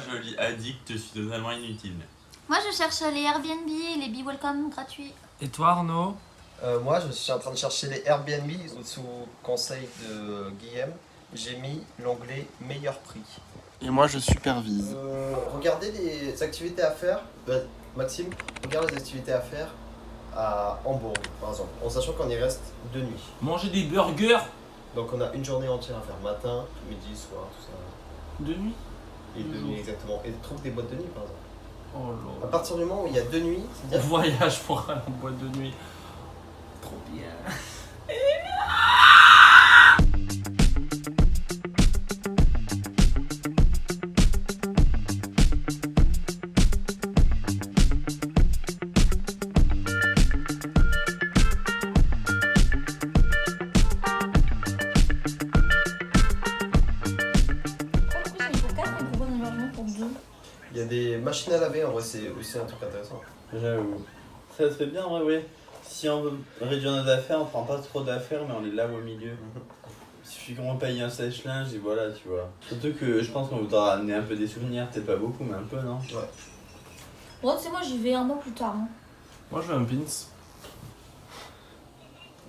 je lis addict, je suis totalement inutile. Moi, je cherche les Airbnb et les Be Welcome gratuits. Et toi, Arnaud? Moi, je suis en train de chercher les Airbnb sous conseil de Guillaume. J'ai mis l'onglet meilleur prix. Et moi, je supervise. Regardez les activités à faire. Maxime, regarde les activités à faire à Hambourg, par exemple, en sachant qu'on y reste 2 nuits. Manger des burgers Donc on a une journée entière à faire, matin, midi, soir, tout ça. de nuit. Et 2 nuits exactement. Et trouve des boîtes de nuit, par exemple. Oh À là. partir du moment où il y a 2 nuits, c'est bien. Voyage pour aller en boîte de nuit. Trop bien. Il y a des machines à laver, en vrai, c'est aussi un truc intéressant. J'avoue. Ça se fait bien en vrai, oui. Si on veut réduire nos affaires, on prend pas trop d'affaires, mais on les lave au milieu. Il suffit qu'on paye un sèche-linge et voilà, tu vois. Surtout que je pense qu'on voudra amener un peu des souvenirs, peut-être pas beaucoup, mais un peu, non? Ouais. Bon, tu sais, moi, j'y vais un mois plus tard. Hein. Moi, je veux un pins.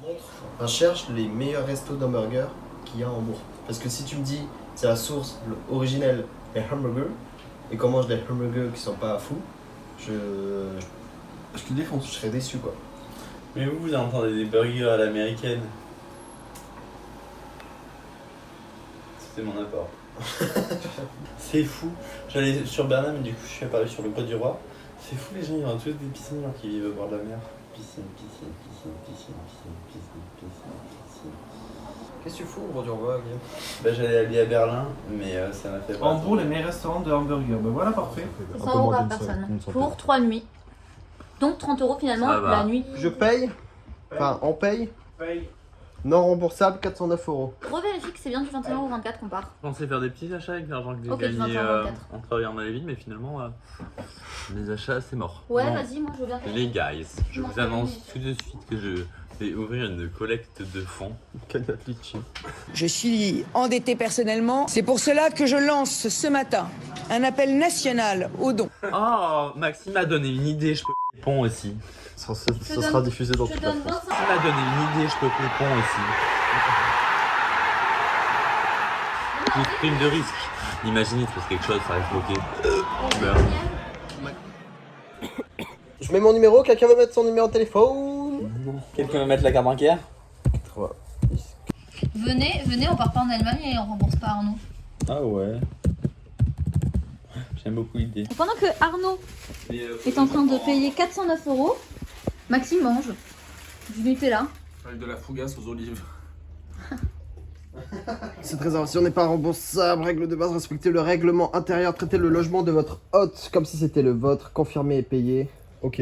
Montre. On cherche les meilleurs restos d'hamburgers qu'il y a à Hambourg. Parce que si tu me dis, c'est la source originelle, les hamburgers, et qu'on mange des hamburgers qui sont pas fous, je Je te défonce. serais déçu quoi. Mais vous entendez des burgers à l'américaine. C'était mon apport. C'est fou. J'allais sur Bernard, mais du coup je suis apparu sur le Côte du Roi. C'est fou, les gens ils ont tous des piscines alors qu'ils vivent au bord de la mer. Piscine, piscine, piscine, piscine, piscine, piscine, piscine, piscine. Qu'est-ce que tu fous aujourd'hui en voit, Guillaume? Bah j'allais aller à Berlin, mais ça m'a fait pas. Hambourg, les meilleurs restaurants de hamburgers. Ben voilà, parfait. 100 € par personne. Pour 3 nuits. Donc 30 € finalement Ça va. la nuit. Je paye. Enfin, on paye. Non remboursable, 409 €. Revérifie que c'est bien du 21 ou 24 qu'on part. Je pensais faire des petits achats avec l'argent que j'ai Ok, tu vas gagné faire 24. en travaillant dans les villes, mais finalement, les achats c'est mort. Ouais, Bon. vas-y, moi je veux bien faire. Les guys, je Non, vous c'est annonce bon. tout de suite que je vais ouvrir une collecte de fonds. Je suis endetté personnellement. C'est pour cela que je lance ce matin un appel national aux dons. Oh, Maxime m'a donné une idée, je peux payer pont aussi. Ça donne- sera diffusé dans Je te toute la donne France. 25 Il m'a donné une idée, je peux payer pont aussi. Juste prime de risque. Imaginez, il se passe quelque chose, ça reste bloqué. Tu meurs. Je mets mon numéro, quelqu'un veut mettre son numéro de téléphone? Quelqu'un veut mettre la carte bancaire? 3. Venez, on part pas en Allemagne et on rembourse pas Arnaud. Ah ouais. J'aime beaucoup l'idée. Pendant que Arnaud est en train de payer 409 €, Maxime mange du Nutella. Avec de la fougasse aux olives. Cette réservation n'est pas remboursable. Règle de base, respectez le règlement intérieur. Traitez le logement de votre hôte comme si c'était le vôtre. Confirmé et payé. Ok.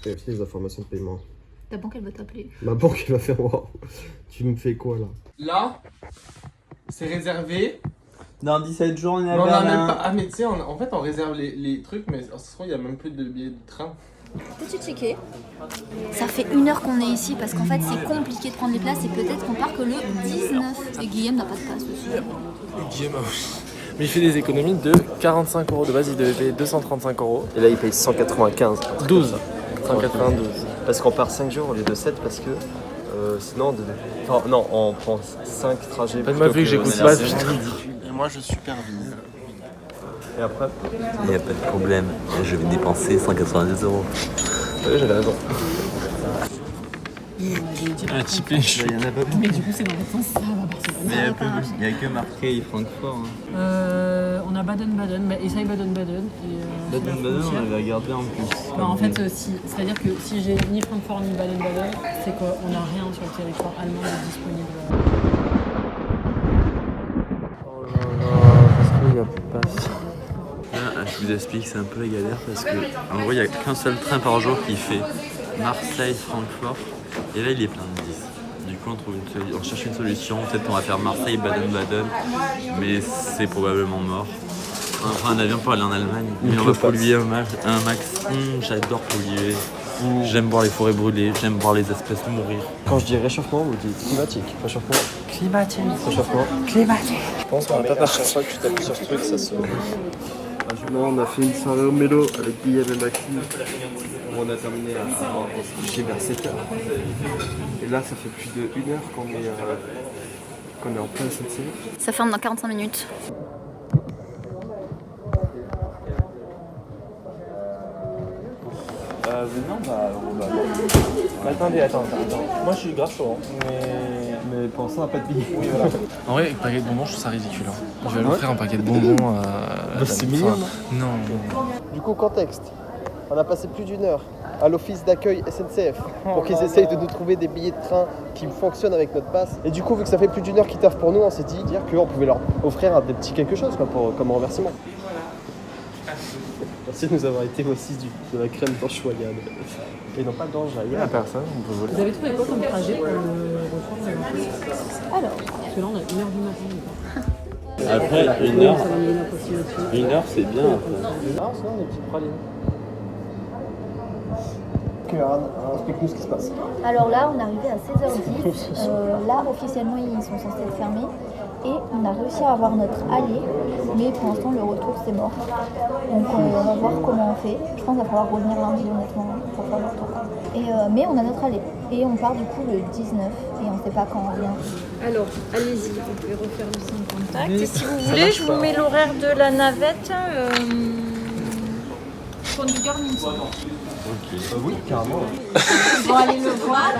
Vérifiez les informations de paiement. Ta banque elle va t'appeler. Ma banque elle va faire wow. Tu me fais quoi là? Là, c'est réservé. Dans 17 jours, on est à Mais on a Berlin. même pas. Ah, mais tu sais, en fait, on réserve les trucs, mais ça se trouve, il y a même plus de billets de train. Peux-tu checker? Ça fait 1 heure qu'on est ici parce qu'en fait c'est compliqué de prendre les places et peut-être qu'on part que le 19. Et Guillaume n'a pas de place aussi. Guillaume, mais il fait des économies de 45 € de base, il devait payer 235 €. Et là il paye 195. 12. 192. Parce qu'on part 5 jours au lieu de 7 parce que sinon enfin, non on prend 5 trajets. Faites ma vie que j'écoute on pas. est là, Et moi, je supervise. Et après Il n'y a pas de problème, je vais dépenser 190 €. oui, j'avais raison. Un petit péché. Il y en a pas beaucoup. Mais du coup, c'est dans le sens, ça va partir. Mais il n'y a que Marseille et Francfort. On a Baden-Baden, bah, essaye Baden-Baden. Baden-Baden, on avait regardé en plus. En fait, c'est-à-dire que si j'ai ni Francfort ni Baden-Baden, c'est qu'on n'a rien sur le territoire allemand de disponible. Oh là là, parce qu'il y a pas ça. Là, je vous explique, c'est un peu la galère parce que en gros, il n'y a qu'un seul train par jour qui fait Marseille-Francfort. Et là, il est plein de 10. Du coup, on cherche une solution. Peut-être qu'on va faire Marseille-Baden-Baden, mais c'est probablement mort. On va prendre un avion pour aller en Allemagne, mais on va polluer un max. J'adore polluer. J'aime voir les forêts brûler, j'aime voir les espèces mourir. Quand je dis réchauffement, vous dites climatique. Réchauffement Climatique. Réchauffement. Climatique. Je pense qu'on va pas partir. Chaque fois que tu t'appuies sur ce truc, ça se. On a fait une soirée au mélo avec Guillaume et Maxime. On a terminé à se coucher vers 7h. Et là, ça fait plus de 1 heure qu'on est en plein SNCF. Ça ferme dans 45 minutes. Attendez. Moi je suis grave chaud. Mais pour l'instant, on n'a pas de billets. Oui, voilà. En vrai, le paquet de bonbons, je trouve ça ridicule. Je vais lui offrir un paquet de bonbons. c'est mignon, non. Du coup, contexte. On a passé plus d'1 heure à l'office d'accueil SNCF pour qu'ils essayent de nous trouver des billets de train qui fonctionnent avec notre passe. Et du coup, vu que ça fait plus d'1 heure qu'ils taffent pour nous, on s'est dit dire qu'on pouvait leur offrir des petits quelque chose quoi, comme remerciement. Merci de nous avoir été aussi de la crème d'Anchoyade. Et non pas d'Anchoyade. Personne, on peut voler. Vous avez trouvé quoi comme trajet pour le retour? Alors, Parce que là, on a 1h du matin. Après, 1 heure, 1 heure c'est bien. Ah, sinon, des petites pralines. Explique-nous ce qui se passe. alors là, on est arrivé à 16h10. Là, officiellement, ils sont censés être fermés. Et on a réussi à avoir notre aller, mais pour l'instant, le retour, c'est mort. Donc, on va voir comment on fait. Je pense qu'il va falloir revenir lundi, honnêtement, pour faire le retour. Mais on a notre aller. Et on part du coup le 19. Et on ne sait pas quand on revient. Alors, allez-y, vous pouvez refaire le signe contact. Et si vous voulez, je vous mets l'horaire de la navette. Conducteur Minson. Oui, carrément. Ils vont aller le voir.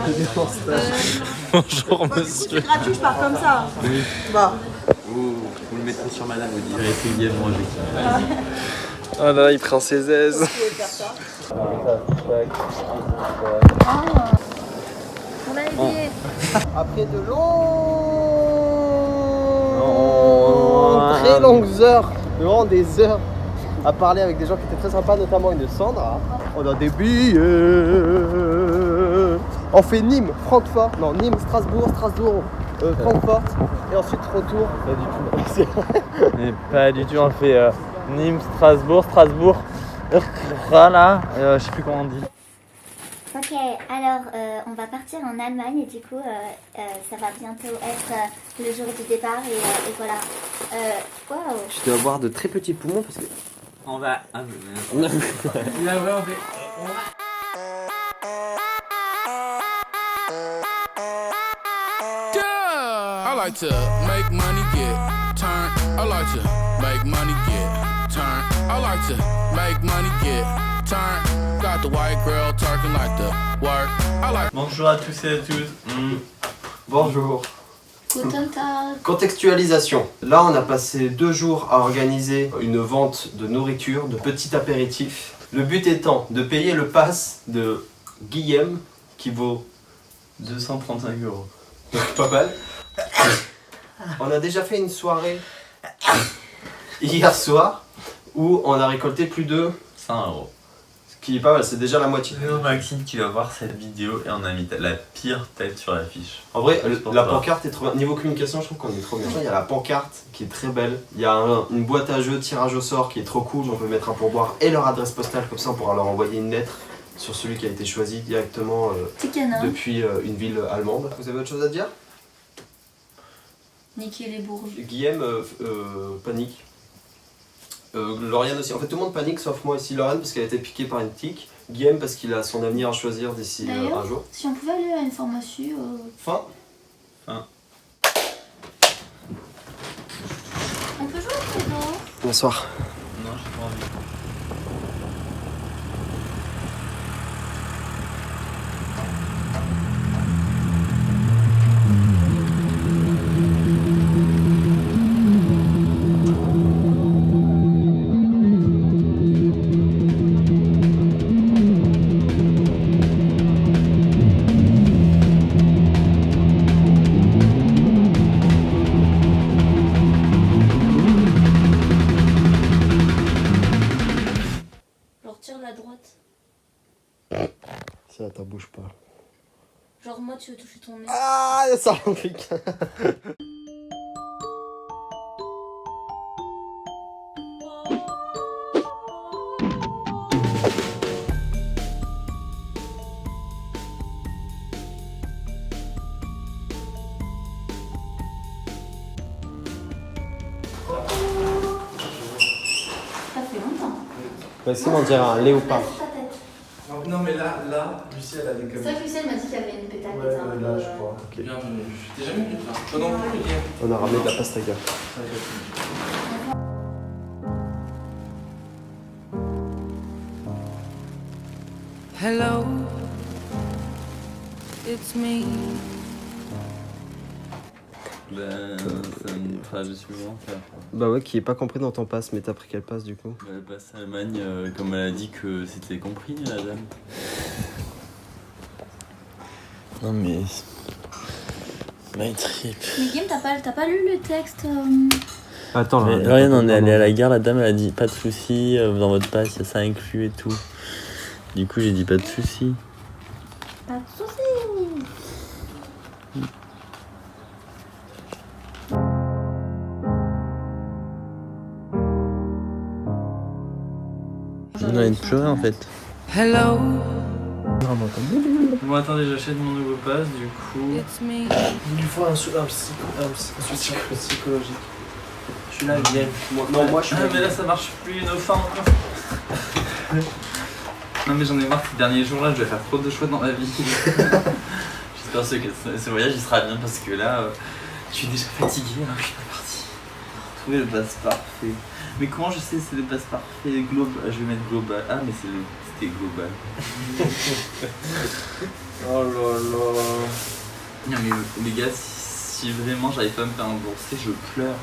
Bonjour monsieur. C'est gratuit, je pars comme ça. Oui. Bah. Vous le mettrez sur madame, vous direz c'est Guillaume, moi j'ai. Oh là, il prend ses aises. On a les billets. Après de très longues heures, vraiment des heures, à parler avec des gens qui étaient très sympas, notamment une Sandra. On a des billets. On fait Nîmes, Francfort, non Nîmes, Strasbourg, Francfort, et ensuite retour. Pas du tout. Mais pas du tout, on fait Nîmes, Strasbourg. Voilà, je sais plus comment on dit. Ok, alors on va partir en Allemagne et du coup ça va bientôt être le jour du départ et voilà. Wow. Je dois avoir de très petits poumons parce que. On va. I like to make money, get turn. I like to make money, get turn. I like to make money, get turn. Got the white girl talking like the work. I like. Bonjour à tous et à toutes. Bonjour. Guten Tag. Contextualisation. Là, on a passé 2 jours à organiser une vente de nourriture, de petits apéritifs. Le but étant de payer le pass de Guillaume qui vaut 235 €. donc pas mal. On a déjà fait une soirée hier soir où on a récolté plus de 100 €. ce qui est pas mal, c'est déjà la moitié. Non, Maxime, tu vas voir cette vidéo et on a mis la pire tête sur l'affiche. En vrai, Je pense la pas. pancarte est trop bien. Niveau communication, je trouve qu'on est trop bien. Il y a la pancarte qui est très belle. Il y a une boîte à jeux, tirage au sort qui est trop cool. On peut mettre un pourboire et leur adresse postale, comme ça on pourra leur envoyer une lettre sur celui qui a été choisi directement C'est canin. depuis une ville allemande. Vous avez autre chose à dire? Niquer les bourges. Guillaume panique. Lauriane aussi. En fait, tout le monde panique sauf moi ici, Lauriane, parce qu'elle a été piquée par une tique. Guillaume, parce qu'il a son avenir à choisir d'ici D'ailleurs, un jour. si on pouvait aller à une pharmacie. Fin. On peut jouer au Cluedo. Bonsoir. Non, j'ai pas envie. Genre tire la droite. Ça, t'en bouge pas. Genre moi tu veux toucher ton nez. Ah, ça implique. Bah, sinon, on dirait un léopard. Non, mais là, Lucie, elle a des C'est vrai que Lucien m'a dit qu'il y avait une pétale. Ouais, là, je crois. Bienvenue. T'es jamais venu là? Toi non plus, Guillaume. On a ramené de la pastaga. Hello, it's me. Ben, ça me trajet suivant, ça. Bah ouais, qui est pas compris dans ton passe, mais t'as pris quelle passe du coup? Elle passe à Allemagne, comme elle a dit que c'était compris, la dame. Non mais... My trip. Mais Guillaume, t'as pas lu le texte Attends, là. Rien, on est allé à la gare, la dame elle a dit pas de soucis, dans votre passe, ça inclut et tout. Du coup j'ai dit pas de soucis. Pas de soucis. On a envie de pleurer en fait. Hello, Bon attendez, j'achète mon nouveau pass du coup. it's me. Il lui faut un soutien psychologique. Je suis là, Guillaume. Non, moi je suis Ah mais là ça marche plus, une fin. Non mais j'en ai marre ces derniers jours là, je vais faire trop de choix dans ma vie. J'espère que ce voyage il sera bien parce que là, je suis déjà fatigué alors que je suis pas parti. Trouver le pass parfait. Mais comment je sais c'est le pass parfait global? Je vais mettre global. Ah mais c'était global. Oh là là. Non mais les gars, si vraiment j'arrive pas à me faire rembourser, je pleure.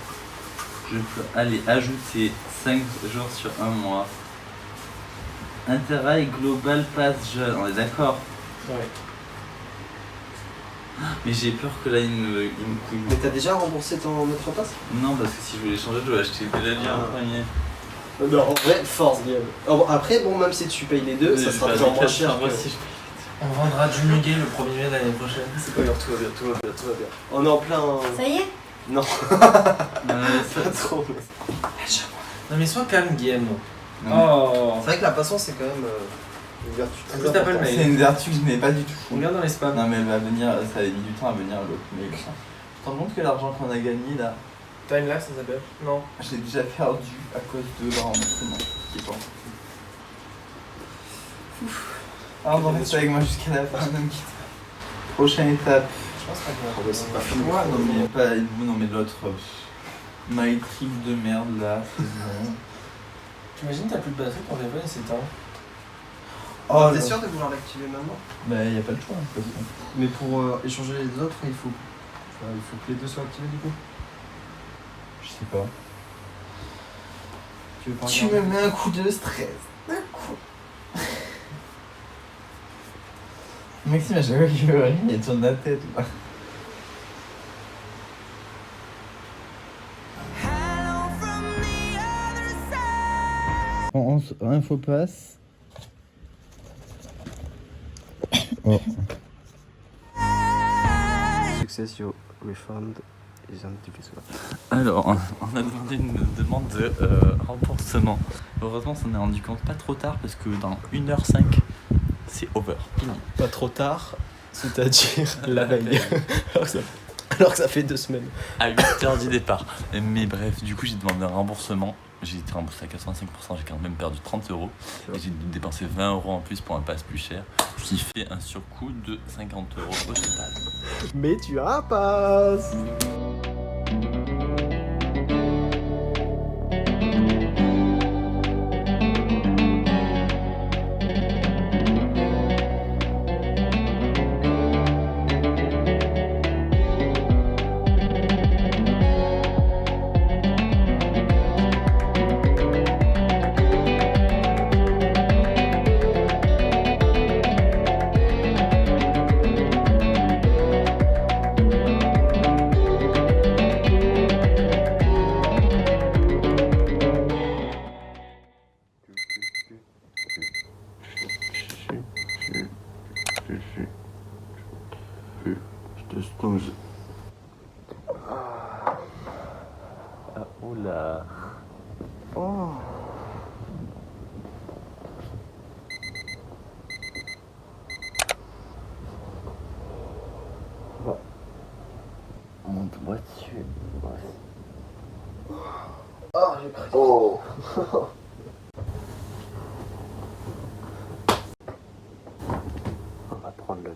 Je pleure. Allez, ajoutez 5 jours sur un mois. Interrail global pass jeune, on est d'accord? Ouais. Mais j'ai peur que là il me couille. Mais t'as déjà remboursé ton autre passe? Non, parce que si je voulais changer, je dois acheter le l'avion en premier. Non, en vrai, force, Guillaume. Oh, après, bon, même si tu payes les deux, ça sera toujours moins cher. Moi que- aussi, On vendra du muguet le 1er mai de l'année prochaine. C'est pas grave, tout va bien, tout va bien, tout va bien. On est en plein. Ça y est? Non, ça, pas trop. Non, mais sois calme, Guillaume. Non. Oh. C'est vrai que la patience, c'est quand même une vertu. En plus, t'as pas le mail. C'est une vertu que je n'ai pas du tout. Regarde dans les spams. Non, mais elle va venir, ça a mis du temps à venir l'autre mail. Tu te rends compte que l'argent qu'on a gagné là, Time lapse, ça s'appelle? Non. je l'ai déjà perdu à cause de le remboursement qui est pas. Alors, on va rester avec moi jusqu'à la fin, ne me quitte pas. Prochaine étape. Je pense pas Oh, bah, c'est pas fini. Ouais, non, mais pas vous, non, mais l'autre. My trip de merde là, c'est bon. T'imagines, t'as plus de batterie, ton téléphone il s'éteint. Oh, T'es sûr de vouloir l'activer maintenant? Bah, y a pas le choix, de toute façon. Mais pour échanger les autres, il faut que les deux soient activés du coup. Je sais pas. Tu veux pas Tu regarder? me mets un coup de stress. Un coup. Maxime, à chaque fois qu'il veut rien, il tourne la tête là. Info passe. Oh. Success, your refund is indivisible. Alors, on a demandé une demande de remboursement. Heureusement, on s'en est rendu compte pas trop tard parce que dans 1h05, c'est over. Fini. Pas trop tard, c'est-à-dire la veille. alors que ça fait 2 semaines. À 8h du départ. Mais bref, du coup, j'ai demandé un remboursement. J'ai été remboursé à 85%, j'ai quand même perdu 30 €. Et j'ai dépensé 20 € en plus pour un pass plus cher, ce qui fait un surcoût de 50 € au total. Mais tu as un passe. Ah, oula. Oh. Mon doigt dessus. Oh, j'ai pris. Oh.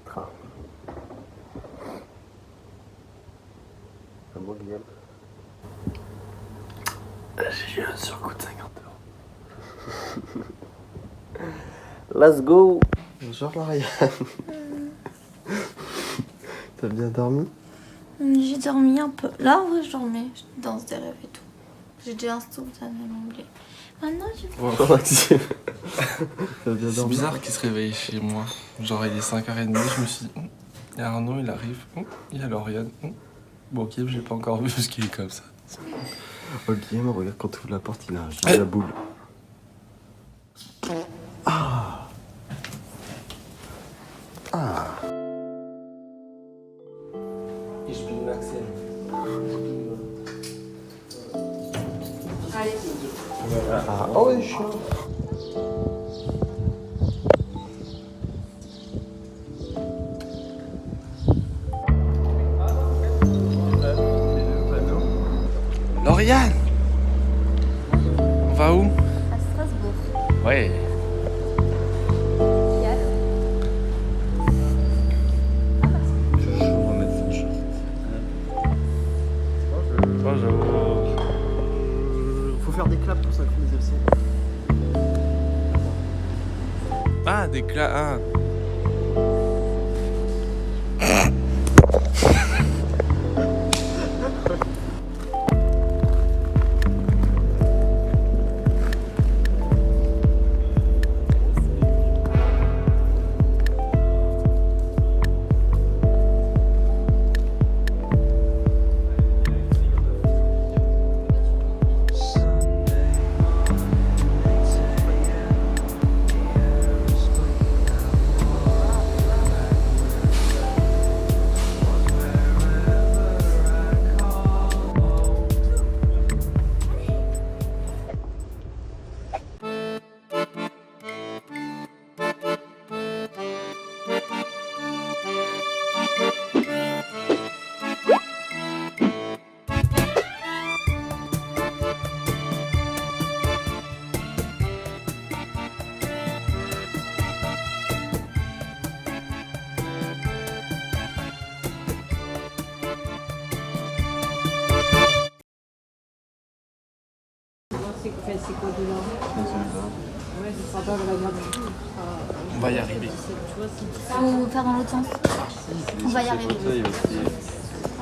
train. Un bon Guillaume. J'ai eu un surcoût de 50 €. Let's go. Bonjour Lauriane. T'as bien dormi? J'ai dormi un peu. Là, en vrai, je dormais. Je danse des rêves et tout. J'ai déjà instantanément oublié. Maintenant, je... Bonjour Maxime. T'as bien C'est dormi? bizarre qu'il se réveille chez moi. Genre, il est 5h30, je me suis dit, il y a Arnaud, il arrive, il y a Lauriane. Bon, ok, j'ai pas encore vu parce qu'il est comme ça. Oh Guillaume, regarde quand tu ouvres la porte, il a un giga boule. Ah. Ah. Ich bin Maxime. Ah, oh oui, je suis là. Lauriane! On va où? À Strasbourg. Ouais. Hier. Je joue à mettre son short. Bonjour. Faut faire des claps pour synchroniser le son. Ah, des clats. Ah. C'est quoi de là? Ouais, ce sera pas la garde. On va y arriver. Faut faire dans l'autre sens. On va y arriver. Fauteuil aussi.